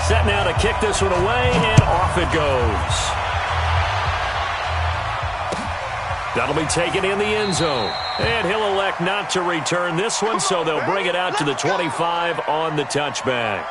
Set now to kick this one away, and off it goes. That'll be taken in the end zone. And he'll elect not to return this one, so they'll bring it out to the 25 on the touchback.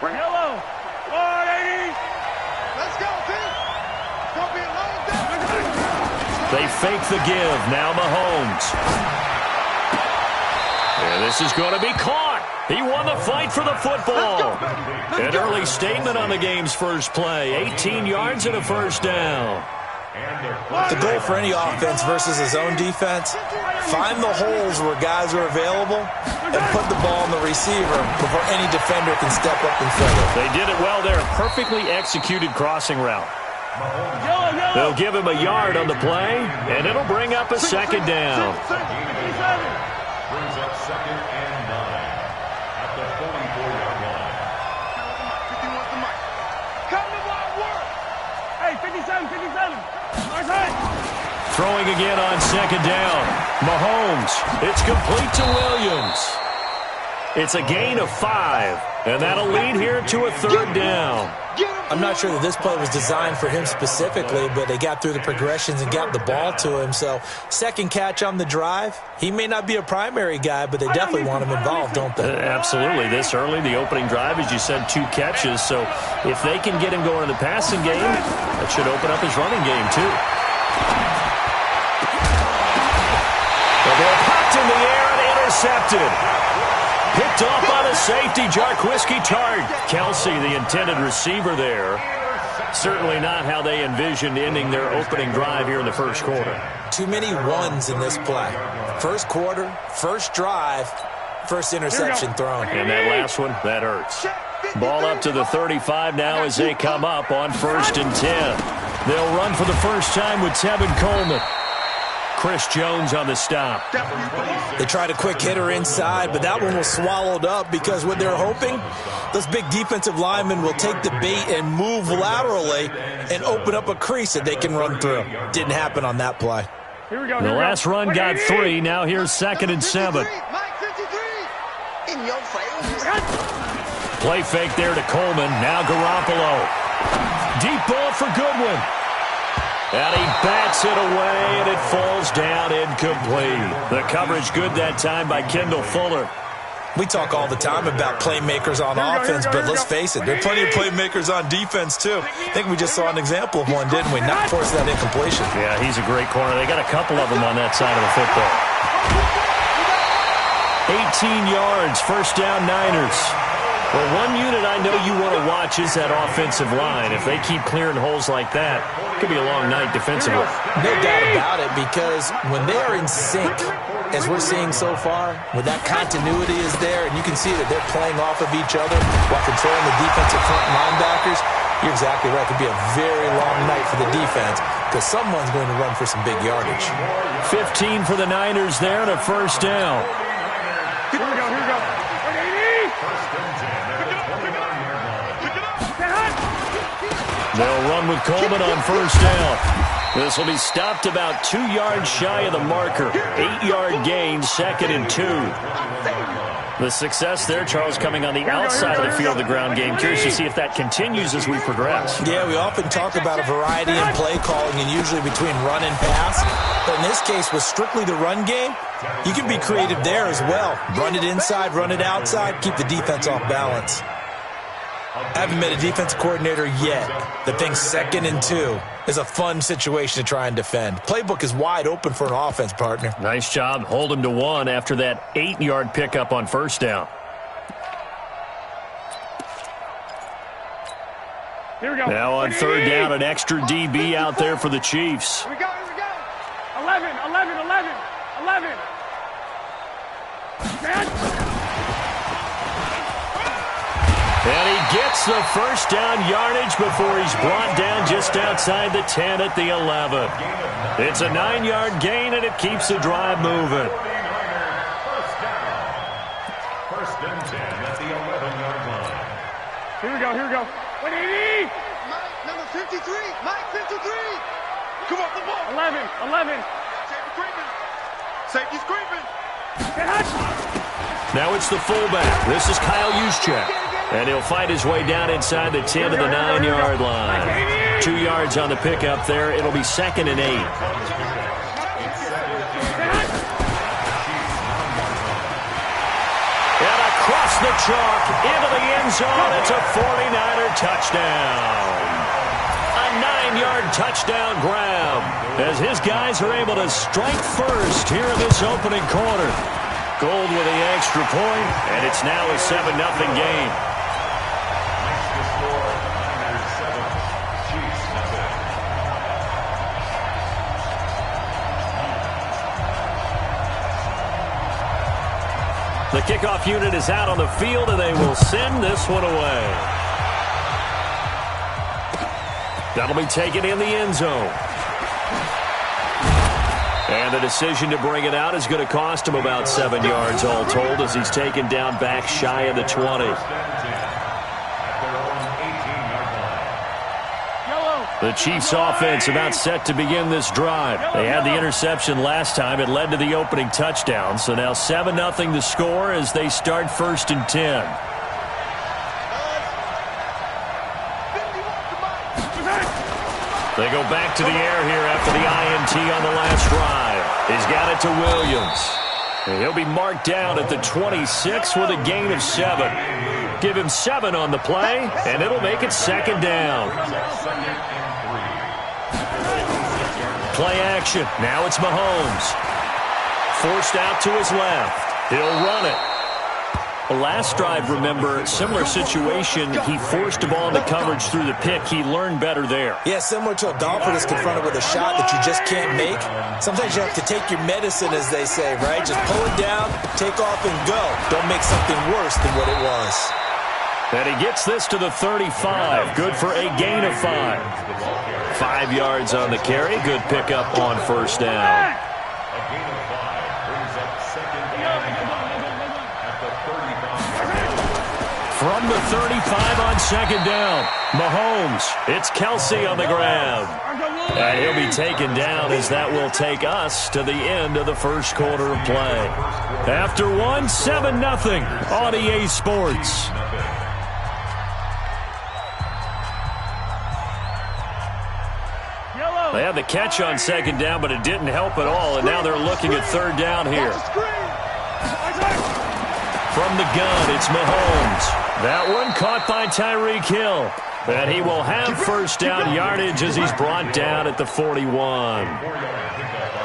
Yellow, 180. Let's go, team. It's going to be a long day. They fake the give. Now Mahomes. And this is going to be caught. He won the fight for the football. An early statement on the game's first play. 18 yards and a first down. The goal for any offense versus his own defense, find the holes where guys are available and put the ball on the receiver before any defender can step up and fill it. They did it well there. Perfectly executed crossing route. They'll give him a yard on the play, and it'll bring up a second down. Brings up second and 9 at the 44-yard line. 50 wants the mic. Come to my work. Hey, 57, 57. Nice hit. Throwing again on second down. Mahomes. It's complete to Williams. It's a gain of 5, and that'll lead here to a third down. I'm not sure that this play was designed for him specifically, but they got through the progressions and got the ball to him. So second catch on the drive. He may not be a primary guy, but they definitely want him involved, don't they? Absolutely. This early, the opening drive, as you said, 2 catches. So if they can get him going in the passing game, that should open up his running game too. The ball popped in the air and intercepted. Picked off by the safety, Jarquiski Tart. Kelsey, the intended receiver there. Certainly not how they envisioned ending their opening drive here in the first quarter. Too many ones in this play. First quarter, first drive, first interception thrown. And that last one, that hurts. Ball up to the 35 now as they come up on 1st and 10. They'll run for the first time with Tevin Coleman. Chris Jones on the stop. They tried a quick hitter inside, but that one was swallowed up because what they're hoping, those big defensive linemen will take the bait and move laterally and open up a crease that they can run through. Didn't happen on that play. Here we go. The last run got 3. Now here's 2nd and 7. In your face. Play fake there to Coleman. Now Garoppolo. Deep ball for Goodwin. And he bats it away, and it falls down incomplete. The coverage good that time by Kendall Fuller. We talk all the time about playmakers on offense, but let's face it, there are plenty of playmakers on defense, too. I think we just saw an example of one, didn't we? Not force that incompletion. Yeah, he's a great corner. They got a couple of them on that side of the football. 18 yards, first down Niners. Well, one unit I know you want to watch is that offensive line. If they keep clearing holes like that, it could be a long night defensively. No doubt about it, because when they are in sync, as we're seeing so far, when that continuity is there, and you can see that they're playing off of each other while controlling the defensive front linebackers, you're exactly right. It could be a very long night for the defense because someone's going to run for some big yardage. 15 for the Niners there and a first down. Here we go. They'll run with Coleman on first down. This will be stopped about 2 yards shy of the marker. 8-yard gain, 2nd and 2. The success there, Charles, coming on the outside of the field of the ground game. Curious to see if that continues as we progress. Yeah, we often talk about a variety in play calling and usually between run and pass. But in this case, with strictly the run game, you can be creative there as well. Run it inside, run it outside, keep the defense off balance. I haven't met a defensive coordinator yet that thinks 2nd and 2 is a fun situation to try and defend. Playbook is wide open for an offense, partner. Nice job. Hold him to 1 after that 8-yard pickup on first down. Here we go. Now on third down, an extra DB out there for the Chiefs. Here we go. 11. And he gets the first down yardage before he's brought down just outside the 10 at the 11. It's a 9-yard gain, and it keeps the drive moving. First and 10 at the 11-yard line. Here we go. 180. Mike, number 53. Mike, 53. Come on, the ball. 11. Safety's creeping. Now it's the fullback. This is Kyle Juszczyk. And he'll fight his way down inside the 10 to the 9-yard line. 2 yards on the pickup there. It'll be 2nd and 8. And across the chalk into the end zone. It's a 49er touchdown. A 9-yard touchdown grab as his guys are able to strike first here in this opening quarter. Gold with the extra point, and it's now a 7-0 game. The kickoff unit is out on the field, and they will send this one away. That'll be taken in the end zone. And the decision to bring it out is going to cost him about 7 yards all told as he's taken down back shy of the 20. The Chiefs offense about set to begin this drive. They had the interception last time. It led to the opening touchdown. So now 7-0 the score as they start 1st and 10. They go back to the air here after the INT on the last drive. He's got it to Williams. And he'll be marked down at the 26 with a gain of 7. Give him 7 on the play, and it'll make it 2nd down. Play action. Now it's Mahomes. Forced out to his left. He'll run it. The last drive, remember, similar situation. He forced a ball into coverage through the pick. He learned better there. Yeah, similar to a golfer that's confronted with a shot that you just can't make. Sometimes you have to take your medicine, as they say, right? Just pull it down, take off, and go. Don't make something worse than what it was. And he gets this to the 35. Good for a gain of 5. 5 yards on the carry. Good pickup on first down. From the 35 on 2nd down, Mahomes. It's Kelsey on the grab. And he'll be taken down as that will take us to the end of the first quarter of play. After 1, 7-0 on EA Sports. They had the catch on 2nd down, but it didn't help at all, and now they're looking at 3rd down here. From the gun, it's Mahomes. That one caught by Tyreek Hill. And he will have first down yardage as he's brought down at the 41.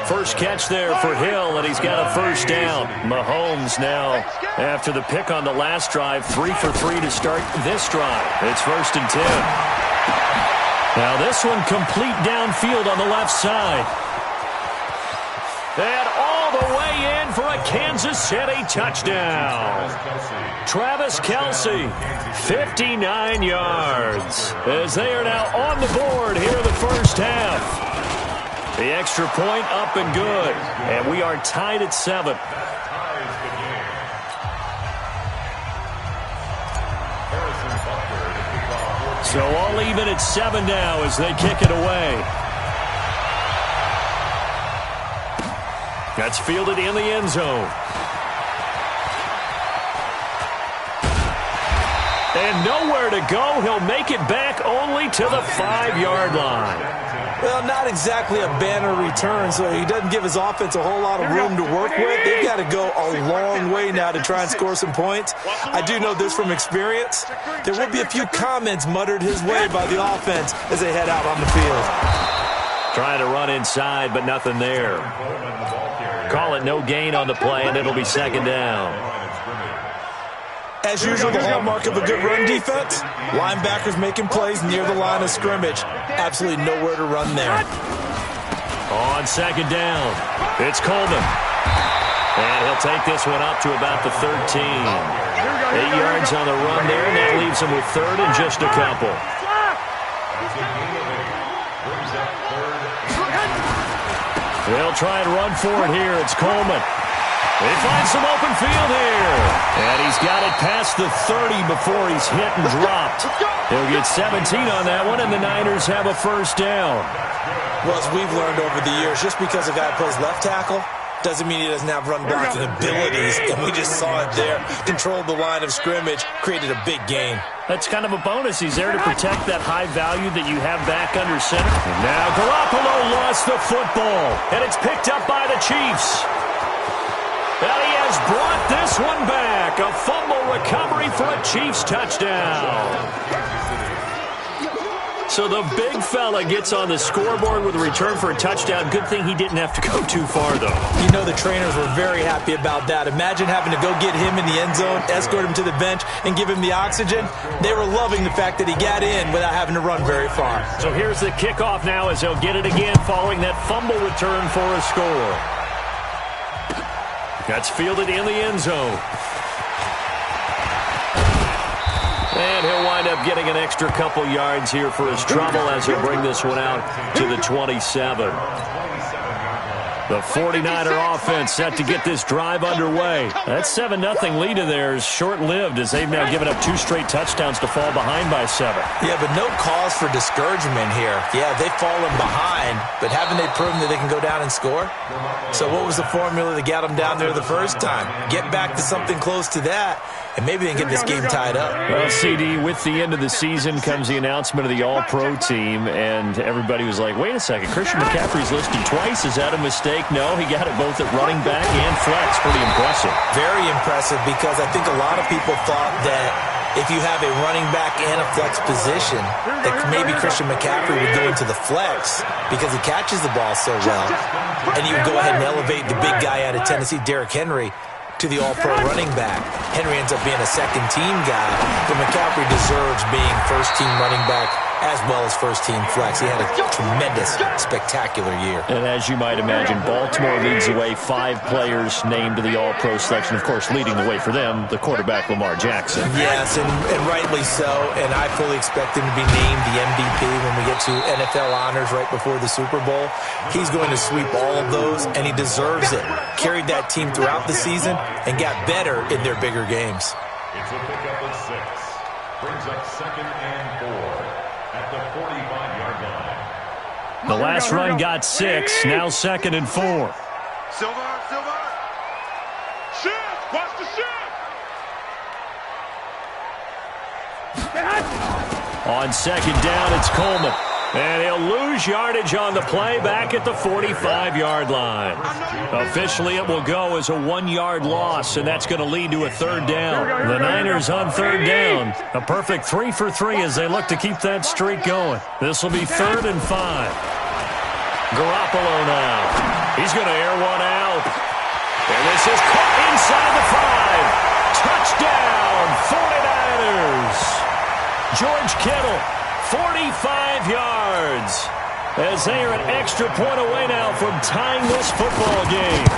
First catch there for Hill, and he's got a first down. Mahomes now, after the pick on the last drive, 3 for 3 to start this drive. It's 1st and 10. Now this one complete downfield on the left side. And all the way in for a Kansas City touchdown. Travis Kelce, 59 yards. As they are now on the board here in the first half. The extra point up and good. And we are tied at 7. So all even at 7 now as they kick it away. That's fielded in the end zone. And nowhere to go. He'll make it back only to the 5-yard line. Well, not exactly a banner return, so he doesn't give his offense a whole lot of room to work with. They've got to go a long way now to try and score some points. I do know this from experience. There will be a few comments muttered his way by the offense as they head out on the field. Trying to run inside, but nothing there. Call it no gain on the play, and it'll be second down. As usual, the hallmark of a good run defense, linebackers making plays near the line of scrimmage. Absolutely nowhere to run there. On second down, it's Coleman. And he'll take this one up to about the 13. 8 yards on the run there, and that leaves him with third and just a couple. They'll try and run for it here. It's Coleman. They find some open field here. And he's got it past the 30 before he's hit and dropped. He'll get 17 on that one, and the Niners have a first down. Well, as we've learned over the years, just because a guy plays left tackle doesn't mean he doesn't have run blocking abilities. And we just saw it there. Controlled the line of scrimmage, created a big gain. That's kind of a bonus. He's there to protect that high value that you have back under center. And now Garoppolo lost the football, and it's picked up by the Chiefs. And he has brought this one back. A fumble recovery for a Chiefs touchdown. So the big fella gets on the scoreboard with a return for a touchdown. Good thing he didn't have to go too far, though. You know the trainers were very happy about that. Imagine having to go get him in the end zone, escort him to the bench, and give him the oxygen. They were loving the fact that he got in without having to run very far. So here's the kickoff now as they'll get it again following that fumble return for a score. That's fielded in the end zone. And he'll wind up getting an extra couple yards here for his trouble as he'll bring this one out to the 27. The 49er offense set to get this drive underway. That 7-0 lead of theirs short-lived as they've now given up 2 straight touchdowns to fall behind by 7. Yeah, but no cause for discouragement here. Yeah, they've fallen behind, but haven't they proven that they can go down and score? So what was the formula that got them down there the first time? Get back to something close to that, and maybe they can get this game tied up. Well, CD, with the end of the season comes the announcement of the All-Pro team, and everybody was like, wait a second, Christian McCaffrey's listed twice. Is that a mistake? No, he got it both at running back and flex. Pretty impressive. Very impressive, because I think a lot of people thought that if you have a running back and a flex position, that maybe Christian McCaffrey would go into the flex because he catches the ball so well. And he would go ahead and elevate the big guy out of Tennessee, Derrick Henry, to the All-Pro running back. Henry ends up being a second-team guy, but McCaffrey deserves being first-team running back as well as first-team flex. He had a tremendous, spectacular year. And as you might imagine, Baltimore leads the way. 5 players named to the All-Pro selection. Of course, leading the way for them, the quarterback Lamar Jackson. Yes, and rightly so. And I fully expect him to be named the MVP when we get to NFL honors right before the Super Bowl. He's going to sweep all of those, and he deserves it. Carried that team throughout the season and got better in their bigger games. It's a pickup of 6. Brings up 2nd and 4 at the 45-yard line. The last run got 6, now 2nd and 4. Silver. Shift. Watch the shift. On second down, it's Coleman. And he'll lose yardage on the play back at the 45-yard line. Officially, it will go as a 1-yard loss, and that's going to lead to a 3rd down. The Niners on 3rd down. A perfect 3 for 3 as they look to keep that streak going. This will be 3rd and 5. Garoppolo now. He's going to air one out. And this is caught inside the 5. Touchdown, 49ers. George Kittle. 45 yards as they are an extra point away now from tying this football game.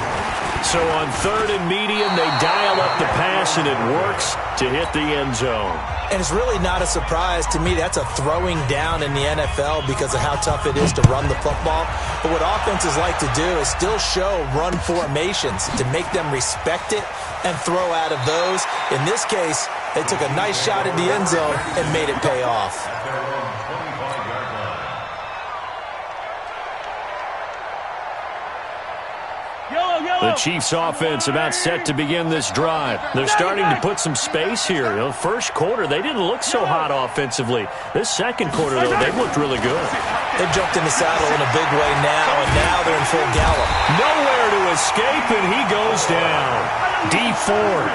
So on 3rd and medium, they dial up the pass, and it works to hit the end zone. And it's really not a surprise to me. That's a throwing down in the NFL because of how tough it is to run the football. But what offenses like to do is still show run formations to make them respect it and throw out of those. In this case, they took a nice shot at the end zone and made it pay off. Yellow. The Chiefs offense about set to begin this drive. They're starting to put some space here. The first quarter, they didn't look so hot offensively. This second quarter, though, they've looked really good. They've jumped in the saddle in a big way now, and now they're in full gallop. Nowhere to escape, and he goes down. D Ford.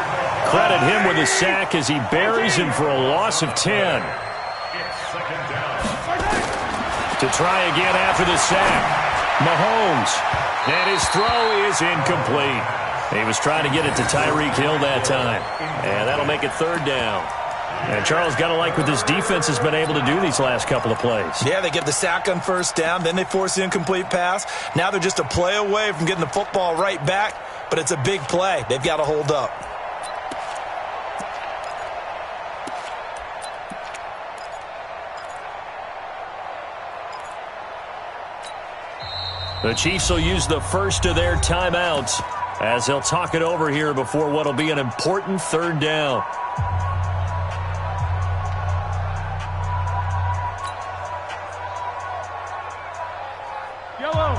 Credit him with a sack as he buries him for a loss of 10. To try again after the sack. Mahomes. And his throw is incomplete. He was trying to get it to Tyreek Hill that time. And that'll make it third down. And Charles, got to like what this defense has been able to do these last couple of plays. Yeah, they get the sack on first down, then they force the incomplete pass. Now they're just a play away from getting the football right back, but it's a big play. They've got to hold up. The Chiefs will use the first of their timeouts as they'll talk it over here before what will be an important third down. Yellow.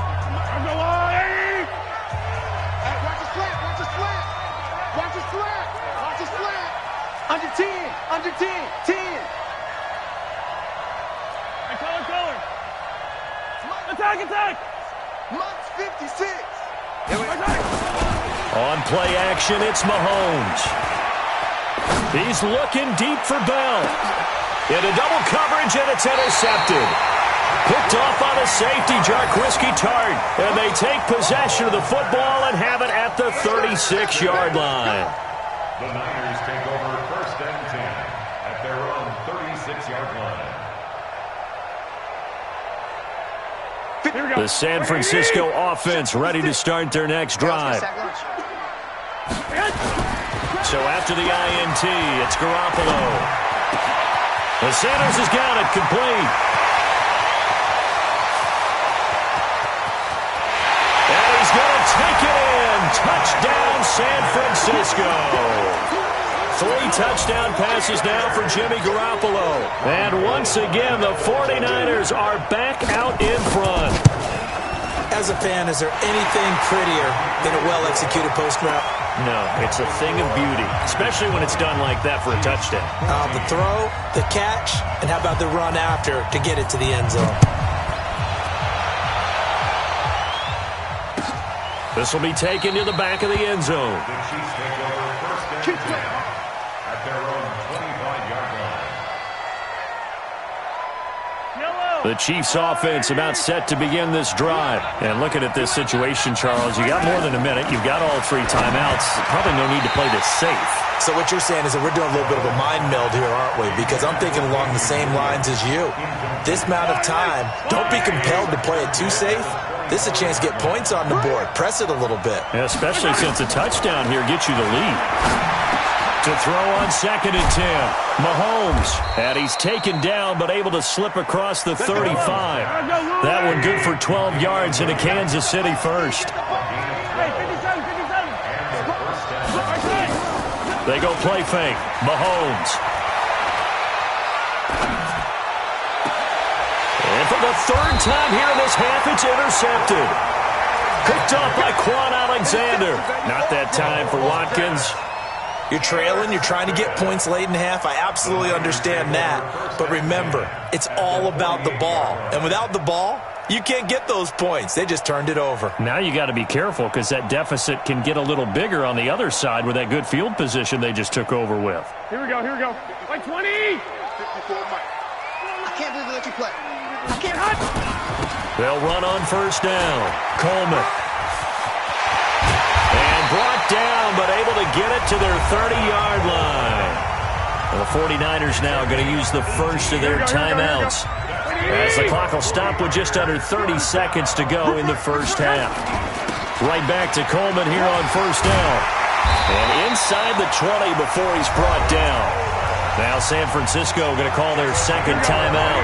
Hey, watch the slant. Watch the slant. Watch the slant. Watch the slant. Under 10. Under 10. 10. Hey, color. Attack, attack. Much 56. On play action, it's Mahomes. He's looking deep for Bell. Into double coverage, and it's intercepted. Picked off on a safety, Jarquiski Tart. And they take possession of the football and have it at the 36-yard line. The Niners take over first and 10 at their own 36-yard line. The San Francisco offense ready to start their next drive. So after the INT, it's Garoppolo. The Sanders has got it complete. And he's going to take it in. Touchdown, San Francisco. 3 touchdown passes now for Jimmy Garoppolo. And once again, the 49ers are back out in front. As a fan, is there anything prettier than a well-executed post route? No, it's a thing of beauty, especially when it's done like that for a touchdown. The throw, the catch, and how about the run after to get it to the end zone? This will be taken to the back of the end zone. The Chiefs take over first and 10 at their own 25-yard line. The Chiefs offense about set to begin this drive. And looking at this situation, Charles, you got more than a minute. You've got all 3 timeouts. Probably no need to play this safe. So what you're saying is that we're doing a little bit of a mind meld here, aren't we? Because I'm thinking along the same lines as you. This amount of time, don't be compelled to play it too safe. This is a chance to get points on the board. Press it a little bit. Yeah, especially since a touchdown here gets you the lead. To throw on second and 10. Mahomes. And he's taken down but able to slip across the 35. That one good for 12 yards into Kansas City first. They go play fake. Mahomes. And for the 3rd time here in this half, it's intercepted. Picked off by Quan Alexander. Not that time for Watkins. You're trailing, you're trying to get points late in half. I absolutely understand that. But remember, it's all about the ball. And without the ball, you can't get those points. They just turned it over. Now you got to be careful because that deficit can get a little bigger on the other side with that good field position they just took over with. Here we go. Like 20. 54, Mike. I can't believe they let you play. I can't hide. They'll run on first down. Coleman. And brought down, but able to get it to their 30-yard line. Well, the 49ers now going to use the first of their timeouts, as the clock will stop with just under 30 seconds to go in the first half. Right back to Coleman here on first down. And inside the 20 before he's brought down. Now San Francisco going to call their second timeout,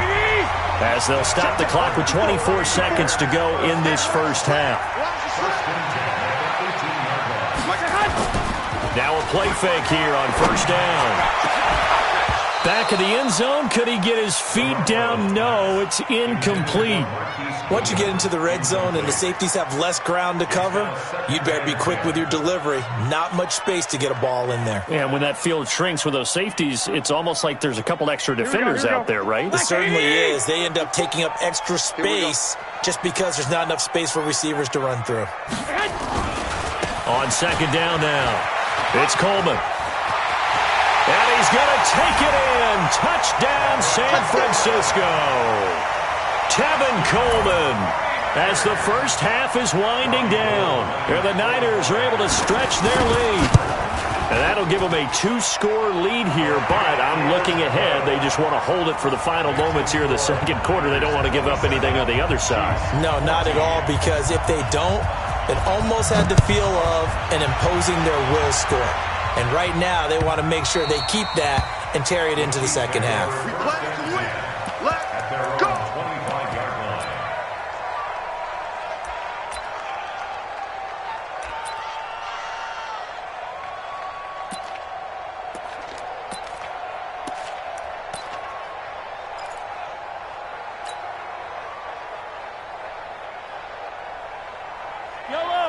as they'll stop the clock with 24 seconds to go in this first half. Now a play fake here on first down. Back of the end zone. Could he get his feet down? No, it's incomplete. Once you get into the red zone and the safeties have less ground to cover, you'd better be quick with your delivery. Not much space to get a ball in there. Yeah, when that field shrinks with those safeties, it's almost like there's a couple extra defenders out there, right? It certainly is. They end up taking up extra space just because there's not enough space for receivers to run through. On second down now, it's Coleman. And he's going to take it in. Touchdown, San Francisco. Tevin Coleman, as the first half is winding down. And the Niners are able to stretch their lead. And that'll give them a 2-score lead here, but I'm looking ahead. They just want to hold it for the final moments here in the second quarter. They don't want to give up anything on the other side. No, not at all, because if they don't, it almost had the feel of an imposing their will score. And right now, they want to make sure they keep that and carry it into the second half. Let's go.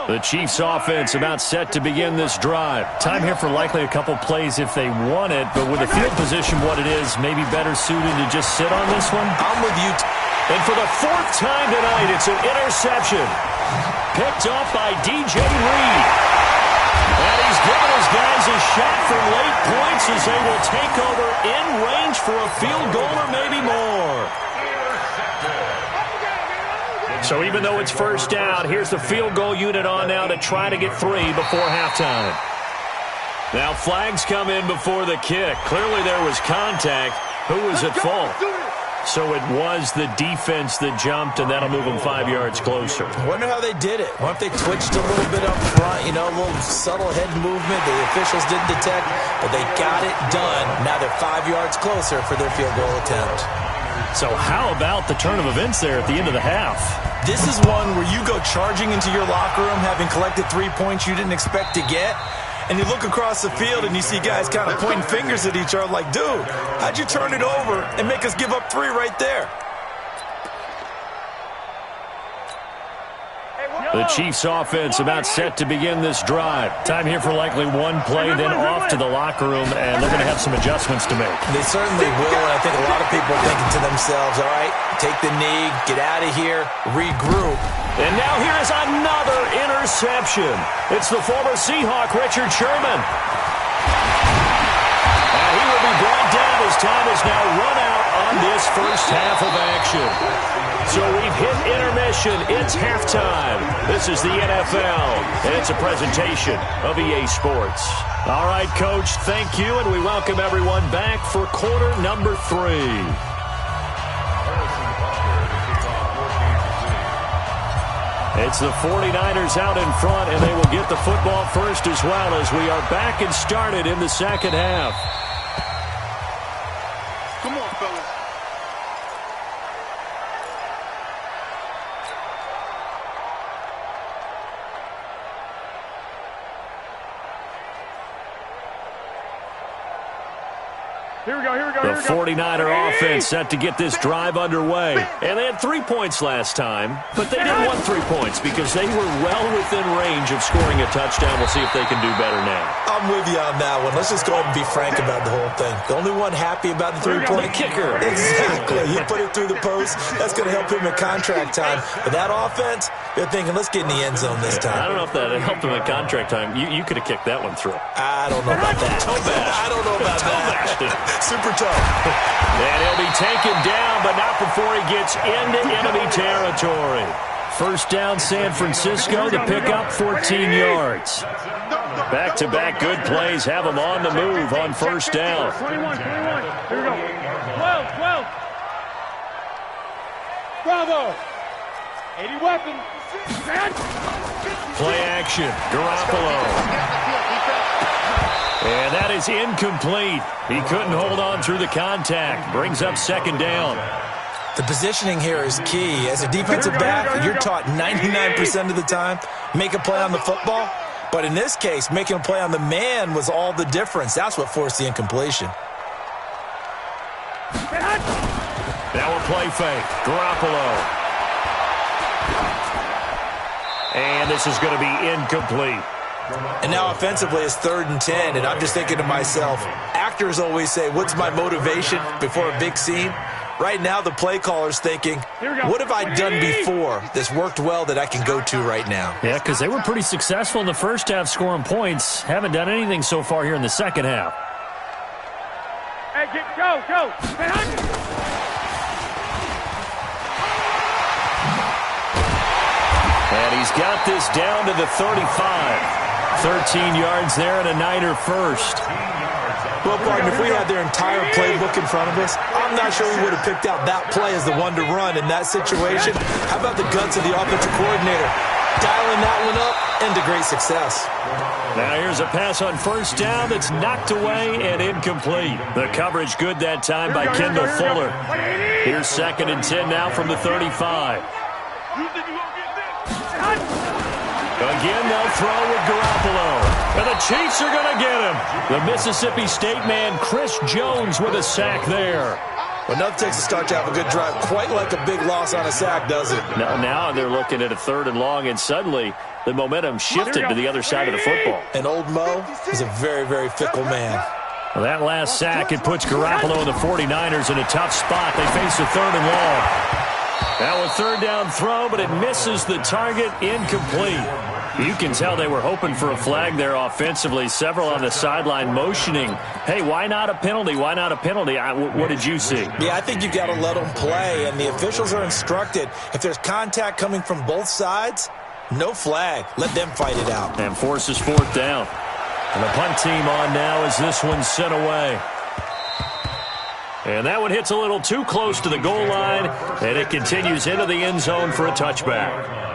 The Chiefs offense about set to begin this drive. Time here for likely a couple plays if they want it, but with the field position what it is, maybe better suited to just sit on this one. I'm with you. And for the 4th time tonight, it's an interception. Picked off by DJ Reed. And he's given his guys a shot for late points as they will take over in range for a field goal or maybe more. So even though it's first down, here's the field goal unit on now to try to get 3 before halftime. Now flags come in before the kick. Clearly there was contact. Who was at fault? So it was the defense that jumped, and that'll move them 5 yards closer. I wonder how they did it. What if they twitched a little bit up front, a little subtle head movement the officials didn't detect, but they got it done. Now they're 5 yards closer for their field goal attempt. So how about the turn of events there at the end of the half? This is one where you go charging into your locker room having collected 3 points you didn't expect to get, and you look across the field and you see guys kind of pointing fingers at each other like, dude, how'd you turn it over and make us give up 3 right there? The Chiefs offense about set to begin this drive. Time here for likely one play, then off to the locker room, and they're going to have some adjustments to make. They certainly will, and I think a lot of people are thinking to themselves, all right, take the knee, get out of here, regroup. And now here is another interception. It's the former Seahawk, Richard Sherman. And he will be brought down as time is now run out on this first half of action. So we've hit intermission. It's halftime. This is the NFL, and it's a presentation of EA Sports. All right, Coach, thank you, and we welcome everyone back for quarter number 3. It's the 49ers out in front, and they will get the football first as well as we are back and started in the second half. Come on, fellas. Here we go. The 49er offense set to get this drive underway. And they had 3 points last time, but they didn't want 3 points because they were well within range of scoring a touchdown. We'll see if they can do better now. I'm with you on that one. Let's just go ahead and be frank about the whole thing. The only one happy about the 3-point kicker. Exactly. He put it through the post. That's going to help him in contract time. But that offense, they're thinking, let's get in the end zone this time. I don't know if that helped him in contract time. You could have kicked that one through. I don't know about that. I don't know about that. Super tough. And he'll be taken down, but not before he gets into enemy territory. First down, San Francisco. The pickup, 14 yards. Back-to-back good plays have them on the move on first down. 21. Here we go. 12. Bravo. 80 weapon. Play action. Garoppolo. And that is incomplete. He couldn't hold on through the contact. Brings up second down. The positioning here is key. As a defensive back, you're taught 99% of the time, make a play on the football. But in this case, making a play on the man was all the difference. That's what forced the incompletion. Now a play fake. Garoppolo. And this is going to be incomplete. And now offensively it's 3rd and 10, and I'm just thinking to myself, actors always say, what's my motivation before a big scene? Right now the play caller's thinking, what have I done before that's worked well that I can go to right now? Yeah, because they were pretty successful in the first half scoring points. Haven't done anything so far here in the second half. Hey, go. And he's got this down to the 35. 13 yards there and a Niner first. Well, partner, if we had their entire playbook in front of us, I'm not sure we would have picked out that play as the one to run in that situation. How about the guts of the offensive coordinator? Dialing that one up into great success. Now here's a pass on first down that's knocked away and incomplete. The coverage good that time by Kendall Fuller. Here's 2nd and 10 now from the 35. Again, they'll throw with Garoppolo. And the Chiefs are going to get him. The Mississippi State man, Chris Jones, with a sack there. Well, nothing takes a start to have a good drive, quite like a big loss on a sack, does it? Now they're looking at a 3rd and long, and suddenly the momentum shifted to the other side of the football. And old Mo is a very, very fickle man. Well, that last sack, it puts Garoppolo and the 49ers in a tough spot. They face a 3rd and long. Now a 3rd down throw, but it misses the target, incomplete. You can tell they were hoping for a flag there offensively. Several on the sideline motioning, hey, why not a penalty? Why not a penalty? What did you see? Yeah, I think you got to let them play, and the officials are instructed. If there's contact coming from both sides, no flag. Let them fight it out. And forces 4th down. And the punt team on now as this one's sent away. And that one hits a little too close to the goal line, and it continues into the end zone for a touchback.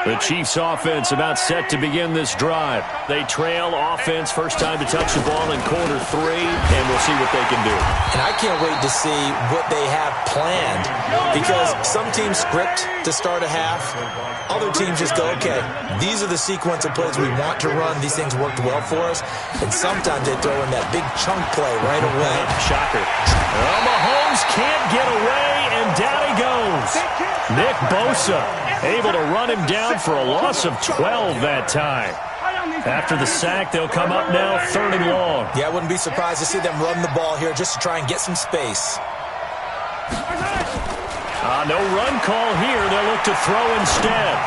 The Chiefs offense about set to begin this drive. They trail offense, first time to touch the ball in quarter 3, and we'll see what they can do. And I can't wait to see what they have planned, because some teams script to start a half. Other teams just go, okay, these are the sequence of plays we want to run. These things worked well for us. And sometimes they throw in that big chunk play right away. Shocker. Well, Mahomes can't get away, and down he goes. Nick Bosa able to run him down for a loss of 12 that time. After the sack, they'll come up now 3rd and long. Yeah, I wouldn't be surprised to see them run the ball here just to try and get some space. No run call here. They'll look to throw instead.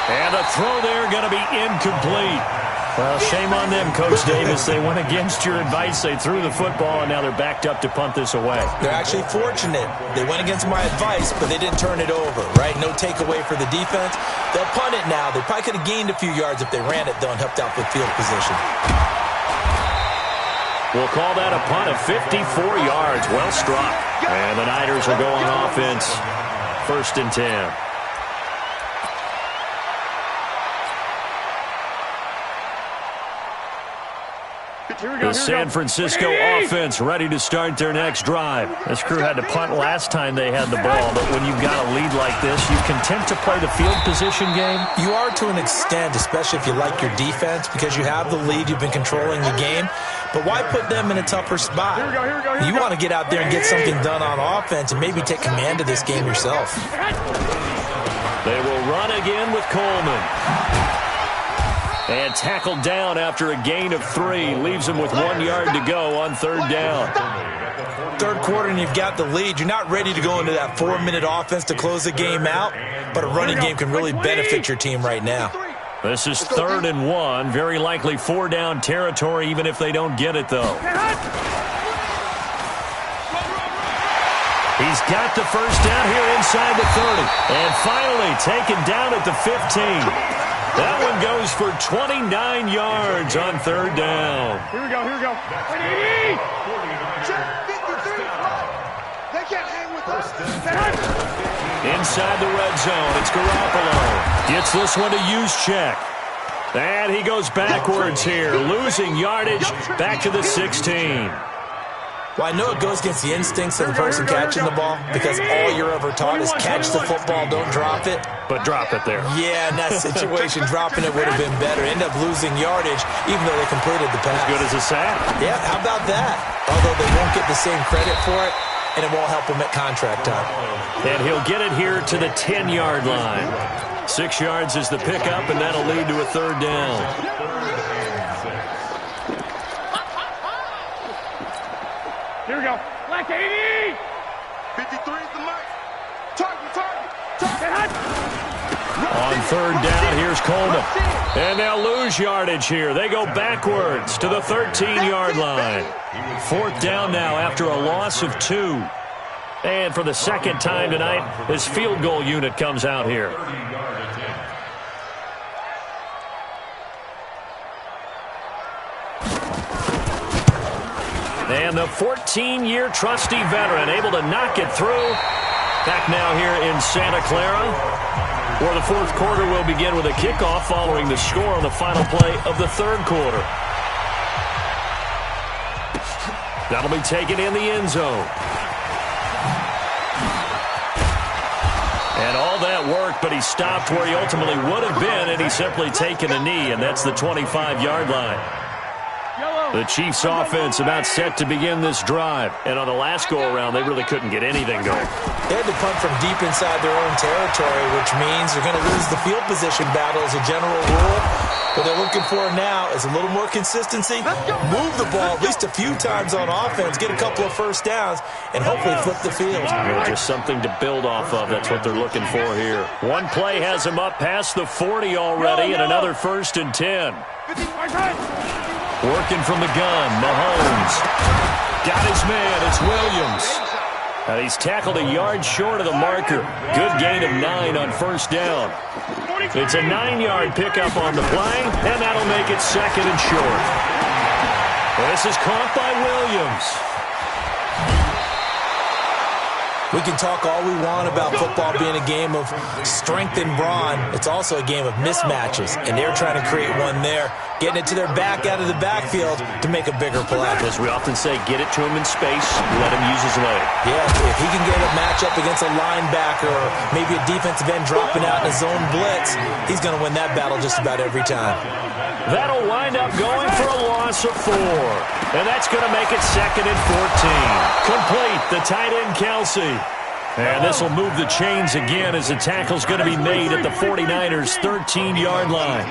And the throw there going to be incomplete. Well, shame on them, Coach Davis. They went against your advice. They threw the football, and now they're backed up to punt this away. They're actually fortunate. They went against my advice, but they didn't turn it over, right? No takeaway for the defense. They'll punt it now. They probably could have gained a few yards if they ran it, though, and helped out with field position. We'll call that a punt of 54 yards. Well struck. And the Niners will go on offense. 1st and 10. The San Francisco offense ready to start their next drive. This crew had to punt last time they had the ball, but when you've got a lead like this, you content to play the field position game? You are to an extent, especially if you like your defense, because you have the lead, you've been controlling the game. But why put them in a tougher spot? You want to get out there and get something done on offense and maybe take command of this game yourself. They will run again with Coleman. And tackled down after a gain of 3. Leaves him with 1 yard to go on 3rd down. 3rd quarter and you've got the lead. You're not ready to go into that 4-minute offense to close the game out, but a running game can really benefit your team right now. This is 3rd and 1. Very likely 4-down territory, even if they don't get it, though. He's got the first down here inside the 30. And finally taken down at the 15. That one goes for 29 yards on 3rd down. Here we go. They can't hang with us. Inside the red zone, it's Garoppolo. Gets this one to Juszczyk. And he goes backwards here, losing yardage back to the 16. Well, I know it goes against the instincts of the person catching the ball because all you're ever taught is catch the football, don't drop it. But drop it there. Yeah, in that situation, dropping it would have been better. End up losing yardage, even though they completed the pass. As good as a sack. Yeah, how about that? Although they won't get the same credit for it, and it won't help them at contract time. And he'll get it here to the 10-yard line. 6 yards is the pickup, and that'll lead to a third down. Here we go. Black 80. 53 is the mark. Target. On third down, here's Coleman. And they'll lose yardage here. They go backwards to the 13-yard line. 4th down now after a loss of 2. And for the second time tonight, his field goal unit comes out here. And the 14-year trusty veteran able to knock it through. Back now here in Santa Clara, where the 4th quarter will begin with a kickoff following the score on the final play of the 3rd quarter. That'll be taken in the end zone. And all that work, but he stopped where he ultimately would have been, and he's simply taken a knee, and that's the 25-yard line. The Chiefs offense about set to begin this drive. And on the last go-around, they really couldn't get anything going. They had to punt from deep inside their own territory, which means they're going to lose the field position battle as a general rule. What they're looking for now is a little more consistency, move the ball at least a few times on offense, get a couple of first downs, and hopefully flip the field. Well, just something to build off of. That's what they're looking for here. One play has him up past the 40 already, and another 1st and 10. Working from the gun, Mahomes. Got his man, it's Williams. And he's tackled a yard short of the marker. Good gain of 9 on 1st down. It's a 9-yard pickup on the play, and that'll make it 2nd and short. This is caught by Williams. We can talk all we want about football being a game of strength and brawn. It's also a game of mismatches, and they're trying to create one there, getting it to their back out of the backfield to make a bigger play. As we often say, get it to him in space, let him use his leg. Yeah, if he can get a matchup against a linebacker or maybe a defensive end dropping out in a zone blitz, he's going to win that battle just about every time. That'll wind up going for a loss of 4. And that's going to make it 2nd and 14. Complete, the tight end Kelsey. And this will move the chains again as the tackle's going to be made at the 49ers' 13-yard line.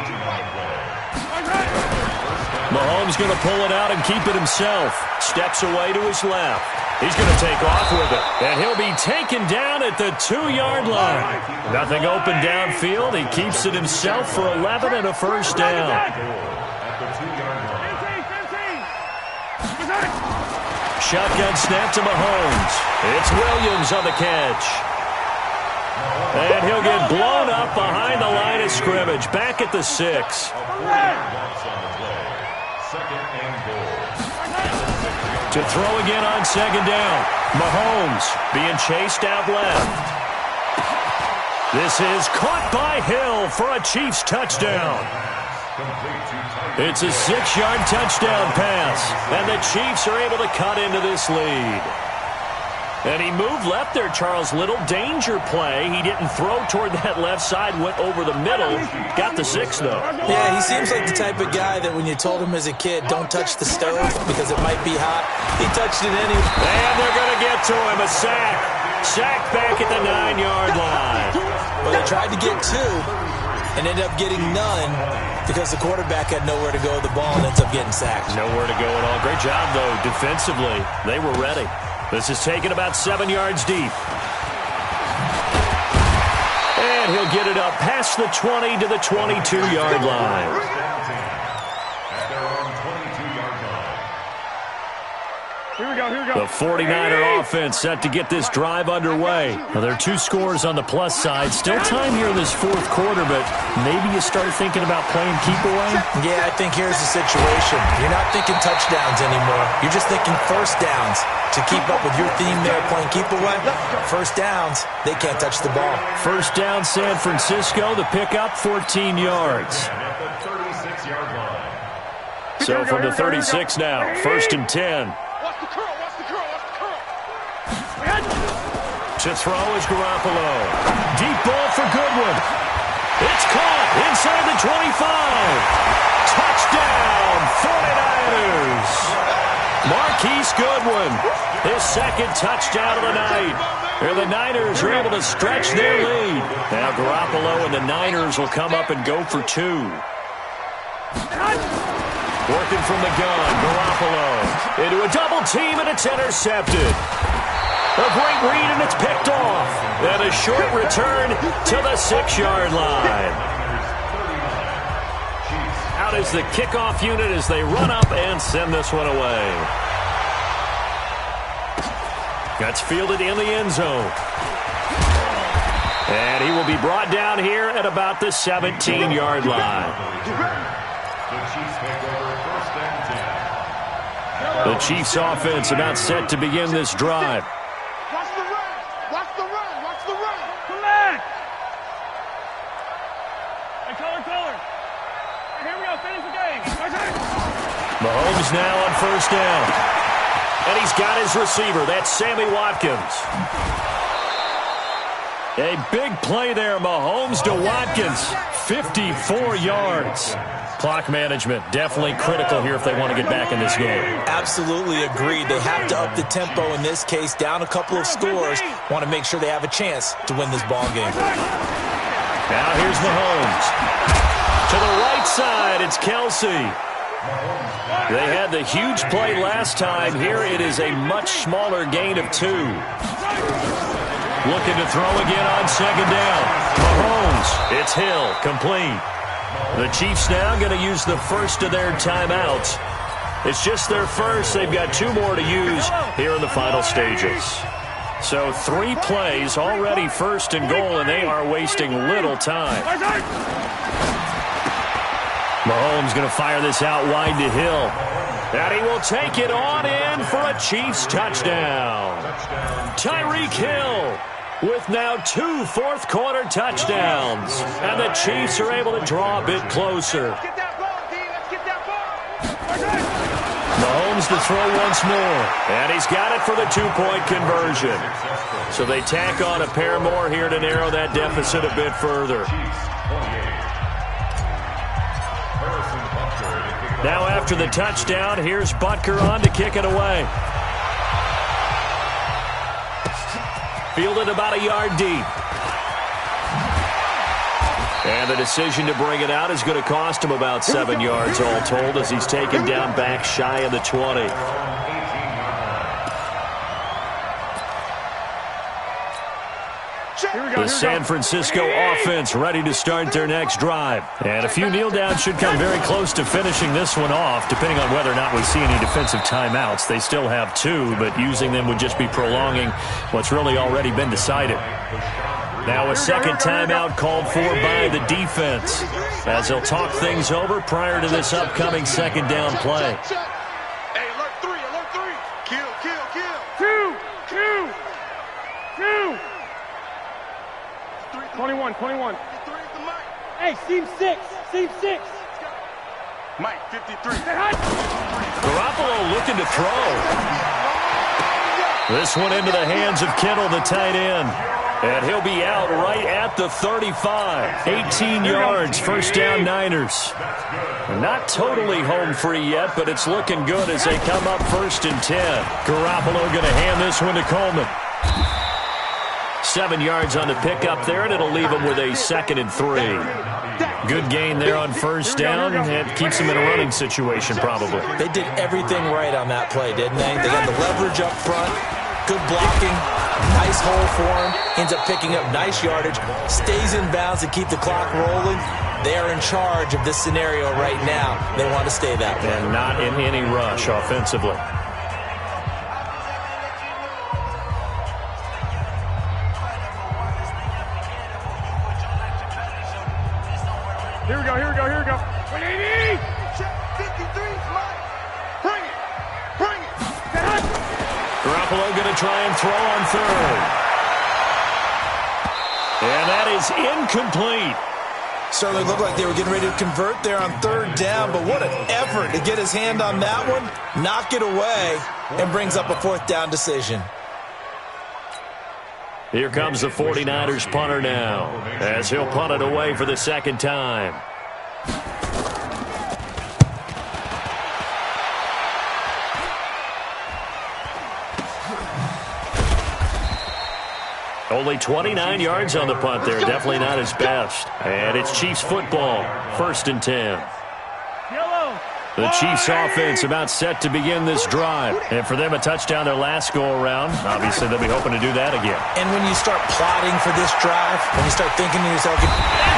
Mahomes going to pull it out and keep it himself. Steps away to his left. He's going to take off with it. And he'll be taken down at the 2-yard line. Nothing open downfield. He keeps it himself for 11 and a 1st down. Shotgun snap to Mahomes. It's Williams on the catch. And he'll get blown up behind the line of scrimmage. Back at the 6. To throw again on 2nd down. Mahomes being chased out left. This is caught by Hill for a Chiefs touchdown. It's a 6-yard touchdown pass, and the Chiefs are able to cut into this lead. And he moved left there, Charles. Little danger play. He didn't throw toward that left side, went over the middle. Got the 6, though. Yeah, he seems like the type of guy that when you told him as a kid, don't touch the stove because it might be hot, he touched it anyway. And they're going to get to him. A sack. Sack back at the 9-yard line. Well, they tried to get 2 and ended up getting none because the quarterback had nowhere to go with the ball and ends up getting sacked. Nowhere to go at all. Great job, though, defensively. They were ready. This is taken about 7 yards deep. And he'll get it up past the 20 to the 22-yard line. Here we go. The 49er offense set to get this drive underway. Now, there are 2 scores on the plus side. Still time here in this 4th quarter, but maybe you start thinking about playing keep away? Yeah, I think here's the situation. You're not thinking touchdowns anymore. You're just thinking first downs. To keep up with your theme there, playing keep away, first downs, they can't touch the ball. First down, San Francisco. The pickup, 14 yards. So from the 36 now, 1st and 10. Watch the curl. To throw is Garoppolo. Deep ball for Goodwin. It's caught inside the 25. Touchdown, 49ers. Marquise Goodwin, his second touchdown of the night. And the Niners are able to stretch their lead. Now Garoppolo and the Niners will come up and go for two. Working from the gun, Garoppolo into a double team, and it's intercepted. A great read, and it's picked off. And a short return to the 6-yard line. Out is the kickoff unit as they run up and send this one away. That's fielded in the end zone. And he will be brought down here at about the 17-yard line. The Chiefs offense about set to begin this drive. Watch the run. Watch the run. Watch the run. Come back. Hey, color. Here we go. Finish the game. Mahomes now on first down. And he's got his receiver. That's Sammy Watkins. A big play there. Mahomes to Watkins. 54 yards. Clock management definitely critical here if they want to get back in this game. Absolutely agreed. They have to up the tempo in this case, down a couple of scores. Want to make sure they have a chance to win this ball game. Now here's Mahomes. To the right side, it's Kelsey. They had the huge play last time. Here it is a much smaller gain of 2. Looking to throw again on second down. Mahomes, it's Hill, complete. The Chiefs now going to use the first of their timeouts. It's just their first. They've got 2 more to use here in the final stages. So 3 plays already first and goal, and they are wasting little time. Mahomes going to fire this out wide to Hill. And he will take it on in for a Chiefs touchdown. Tyreek Hill with now 2 fourth-quarter touchdowns. And the Chiefs are able to draw a bit closer. Get that ball, D. Let's get that ball. Mahomes to throw once more. And he's got it for the 2-point conversion. So they tack on a pair more here to narrow that deficit a bit further. Now after the touchdown, here's Butker on to kick it away. Fielded about a yard deep. And the decision to bring it out is going to cost him about 7 yards all told as he's taken down back shy of the 20. The San Francisco offense ready to start their next drive. And a few kneel downs should come very close to finishing this one off, depending on whether or not we see any defensive timeouts. They still have 2, but using them would just be prolonging what's really already been decided. Now a second timeout called for by the defense as they'll talk things over prior to this upcoming second down play. Hey, alert 3, alert 3. Kill. 2. 21. Hey, seam 6. Mike, 53. Garoppolo looking to throw. This one into the hands of Kittle, the tight end. And he'll be out right at the 35. 18 yards, first down Niners. Not totally home free yet, but it's looking good as they come up first and 10. Garoppolo going to hand this one to Coleman. 7 yards on the pickup there, and it'll leave him with a 2nd and 3. Good gain there on first down, and it keeps him in a running situation probably. They did everything right on that play, didn't they? They got the leverage up front, good blocking, nice hole for him, ends up picking up nice yardage, stays in bounds to keep the clock rolling. They are in charge of this scenario right now. They want to stay that way. And not in any rush offensively. Here we go. 180. Check 53, Mike. Bring it. Garoppolo going to try and throw on third. And that is incomplete. Certainly looked like they were getting ready to convert there on third down, but what an effort to get his hand on that one, knock it away, and brings up a 4th down decision. Here comes the 49ers punter now, as he'll punt it away for the second time. Only 29 yards on the punt there. Definitely not his best. And it's Chiefs football. 1st and 10. The Chiefs offense about set to begin this drive. And for them, a touchdown their last go-around. Obviously, they'll be hoping to do that again. And when you start plotting for this drive, when you start thinking to yourself, and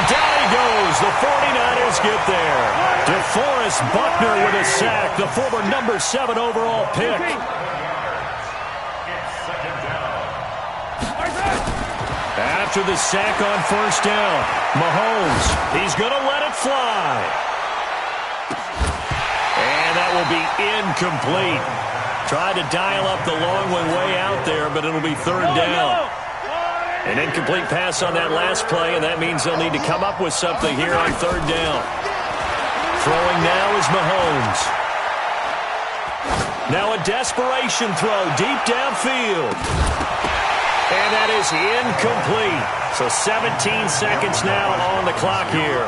down he goes. The 49ers get there. DeForest Buckner with a sack. The former number 7 overall pick. After the sack on 1st down, Mahomes, he's going to let it fly. And that will be incomplete. Tried to dial up the long one way out there, but it'll be 3rd down. An incomplete pass on that last play, and that means they'll need to come up with something here on 3rd down. Throwing now is Mahomes. Now a desperation throw deep downfield. And that is incomplete. So 17 seconds now on the clock here.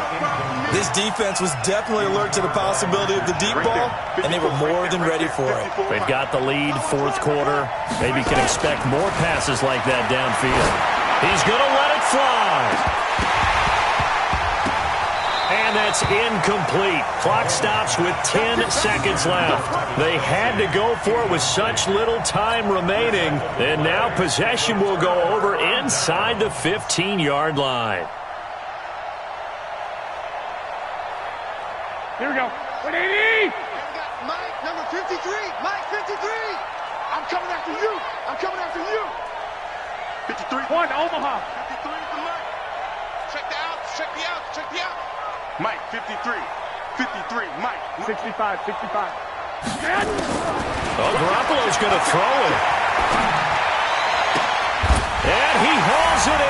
This defense was definitely alert to the possibility of the deep ball, and they were more than ready for it. They've got the lead, 4th quarter. Maybe can expect more passes like that downfield. He's going to let it fly. And that's incomplete. Clock stops with 10 seconds left. They had to go for it with such little time remaining. And now possession will go over inside the 15-yard line. Here we go. What do you need? Mike, number 53. Mike, 53. I'm coming after you. I'm coming after you. 53. 1, Omaha. 53 for Mike. Check the out. Check the out. Check the out. Mike, 53. 53, Mike. 65, 65. Oh, Garoppolo's going to throw it. And he hauls it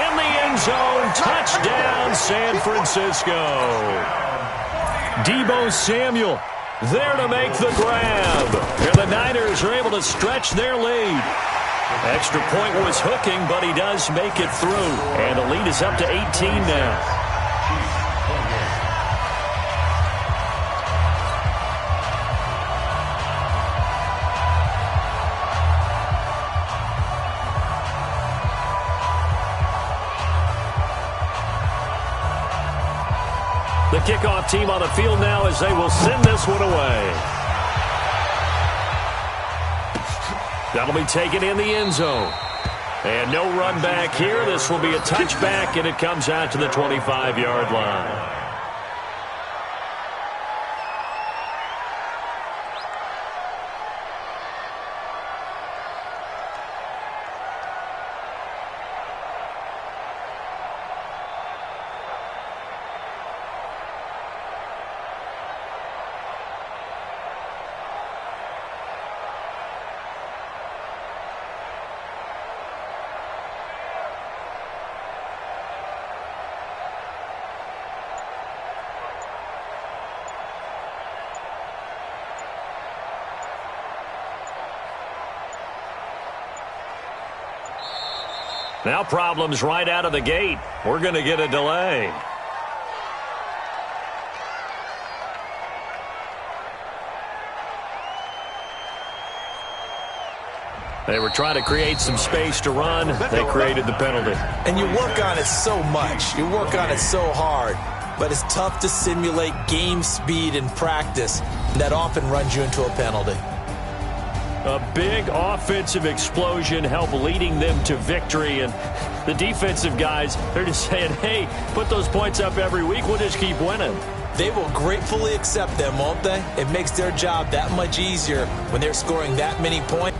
in the end zone. Touchdown, San Francisco. Deebo Samuel there to make the grab. And the Niners are able to stretch their lead. Extra point was hooking, but he does make it through. And the lead is up to 18 now. The kickoff team on the field now as they will send this one away. That'll be taken in the end zone. And no run back here. This will be a touchback, and it comes out to the 25-yard line. Now problems right out of the gate. We're going to get a delay. They were trying to create some space to run. They created the penalty. And you work on it so much. You work on it so hard. But it's tough to simulate game speed in practice. That often runs you into a penalty. A big offensive explosion helped leading them to victory. And the defensive guys, they're just saying, hey, put those points up every week. We'll just keep winning. They will gratefully accept them, won't they? It makes their job that much easier when they're scoring that many points.